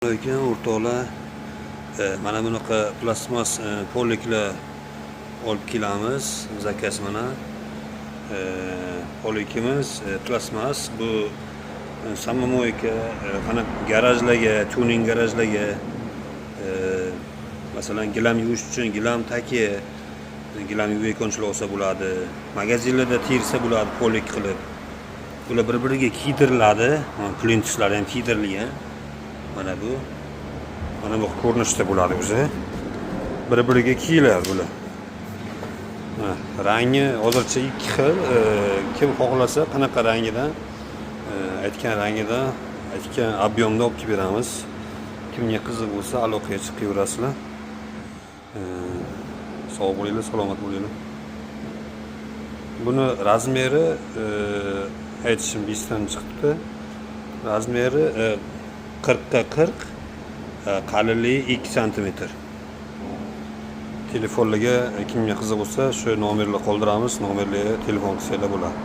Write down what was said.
Assalomu alaykum o'rtoqlar. Mana bunaqa plastmas poliklar olib kelamiz. Zakaz mana. Polikimiz plastmas. Bu samomoyka, qana garajlarga, tuning garajlarga, masalan gilam yuvish uchun gilam taki, gilam yuvayotganchilar olsa bo'ladi. Magazinlarda tersa bo'ladi polik qilib. Bular bir-biriga kiydiriladi. Plintuslar ham kiydirilgan. Mana bu. Mana bu ko'rinishda bo'ladi o'zi. Bir-biriga kiyiladi bular. Rangi hozircha ikki xil. Kim xohlasa qanaqa rangidan, aytgan rangidan, aytgan ob'yomda olib kelib beramiz. Kimga qiziq bo'lsa aloqaga chiqaverasizlar. Sog' bo'linglar, salomat bo'linglar. Buni razmeri aytishim esdan chiqibdi. Razmeri 40 ga 40, qalinligi 2 sm. Telefonlarga kimga qiziq bo'lsa, shu nomerlarni qoldiramiz, nomerlarga telefon qilsanglar bo'ladi.